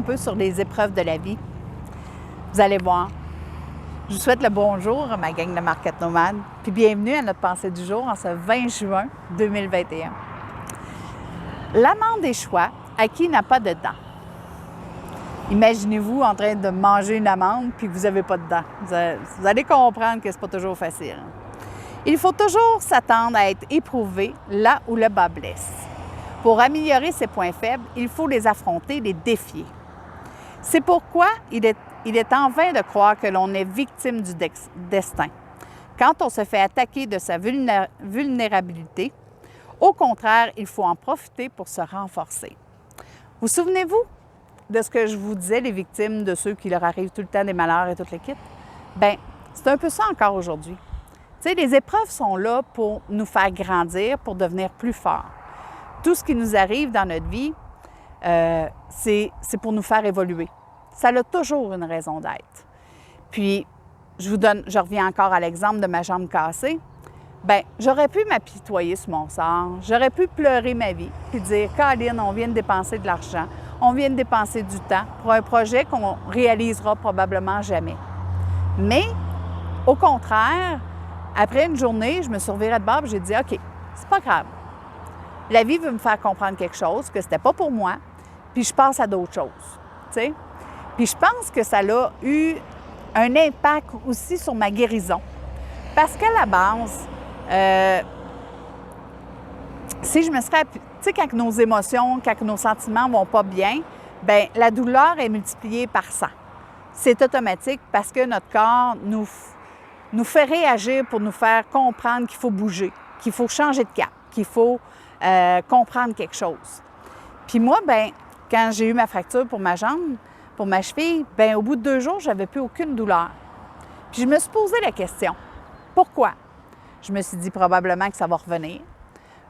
peu sur les épreuves de la vie. Vous allez voir. Je vous souhaite le bonjour à ma gang de Marquette Nomade, puis bienvenue à notre pensée du jour en ce 20 juin 2021. L'amande des choix à qui n'a pas de dents. Imaginez-vous en train de manger une amande puis que vous n'avez pas de dents. Vous allez comprendre que ce n'est pas toujours facile. Il faut toujours s'attendre à être éprouvé là où le bas blesse. Pour améliorer ses points faibles, il faut les affronter, les défier. C'est pourquoi il est en vain de croire que l'on est victime du destin. Quand on se fait attaquer de sa vulnérabilité, au contraire, il faut en profiter pour se renforcer. Vous souvenez-vous de ce que je vous disais, les victimes de ceux qui leur arrivent tout le temps des malheurs et toute l'équipe? Bien, c'est un peu ça encore aujourd'hui. Tu sais, les épreuves sont là pour nous faire grandir, pour devenir plus forts. Tout ce qui nous arrive dans notre vie, c'est pour nous faire évoluer. Ça a toujours une raison d'être. Puis, je reviens encore à l'exemple de ma jambe cassée. Bien, j'aurais pu m'apitoyer sur mon sort, j'aurais pu pleurer ma vie, puis dire « Caroline, on vient de dépenser de l'argent, on vient de dépenser du temps pour un projet qu'on réalisera probablement jamais. » Mais, au contraire, après une journée, je me suis revirée de bord et j'ai dit « OK, c'est pas grave. La vie veut me faire comprendre quelque chose, que c'était pas pour moi, puis je passe à d'autres choses. » Tu sais? Puis je pense que ça a eu un impact aussi sur ma guérison. Parce qu'à la base, si je me serais... Tu sais, quand nos émotions, quand nos sentiments vont pas bien, bien, la douleur est multipliée par 100. C'est automatique parce que notre corps nous fait réagir pour nous faire comprendre qu'il faut bouger, qu'il faut changer de cap, qu'il faut comprendre quelque chose. Puis moi, bien, quand j'ai eu ma fracture pour ma jambe, pour ma cheville, bien, au bout de 2 jours, je n'avais plus aucune douleur. Puis je me suis posé la question, pourquoi? Je me suis dit probablement que ça va revenir.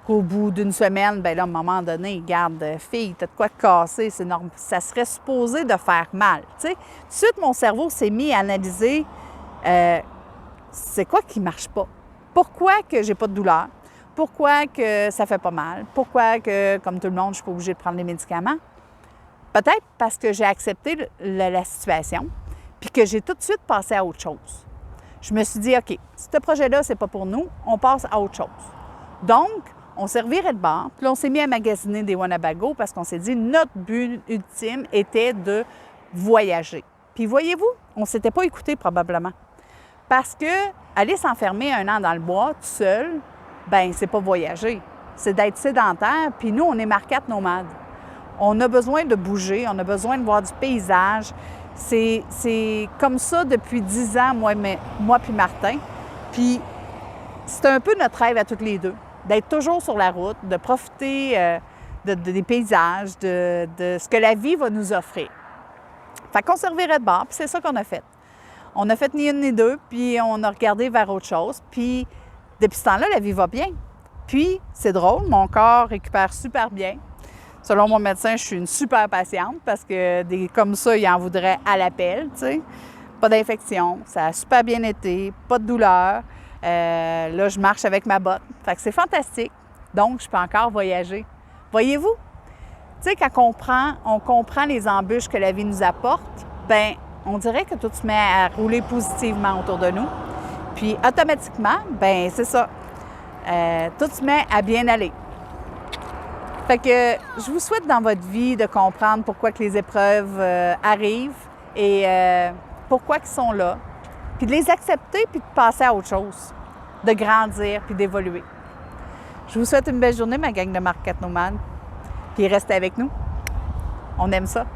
Qu'au bout d'une semaine, bien là, à un moment donné, garde, fille, t'as de quoi te casser, c'est normal. Ça serait supposé de faire mal. Tu sais, tout de suite, mon cerveau s'est mis à analyser c'est quoi qui ne marche pas? Pourquoi que j'ai pas de douleur? Pourquoi que ça fait pas mal? Pourquoi que, comme tout le monde, je suis pas obligée de prendre les médicaments? Peut-être parce que j'ai accepté la situation puis que j'ai tout de suite passé à autre chose. Je me suis dit, OK, ce projet-là, c'est pas pour nous, on passe à autre chose. Donc, on s'est reviré de bord, puis là, on s'est mis à magasiner des Winnebago parce qu'on s'est dit, notre but ultime était de voyager. Puis voyez-vous, on ne s'était pas écouté probablement. Parce que aller s'enfermer 1 an dans le bois tout seul, bien, c'est pas voyager. C'est d'être sédentaire, puis nous, on est Marquette Nomade. On a besoin de bouger, on a besoin de voir du paysage. C'est comme ça depuis 10 ans, moi puis Martin. Puis c'est un peu notre rêve à toutes les deux, d'être toujours sur la route, de profiter des paysages, de ce que la vie va nous offrir. Fait qu'on se revirait de bord, puis c'est ça qu'on a fait. On a fait ni une ni deux, puis on a regardé vers autre chose. Puis depuis ce temps-là, la vie va bien. Puis c'est drôle, mon corps récupère super bien. Selon mon médecin, je suis une super patiente parce que des comme ça, il en voudrait à l'appel, tu sais. Pas d'infection, ça a super bien été, pas de douleur. Là, je marche avec ma botte. Fait que c'est fantastique. Donc, je peux encore voyager. Voyez-vous? Tu sais, quand on comprend les embûches que la vie nous apporte, bien, on dirait que tout se met à rouler positivement autour de nous. Puis, automatiquement, bien, c'est ça. Tout se met à bien aller. Fait que je vous souhaite dans votre vie de comprendre pourquoi que les épreuves arrivent et pourquoi ils sont là. Puis de les accepter puis de passer à autre chose. De grandir puis d'évoluer. Je vous souhaite une belle journée, ma gang de Marquette Nomade. Puis restez avec nous. On aime ça.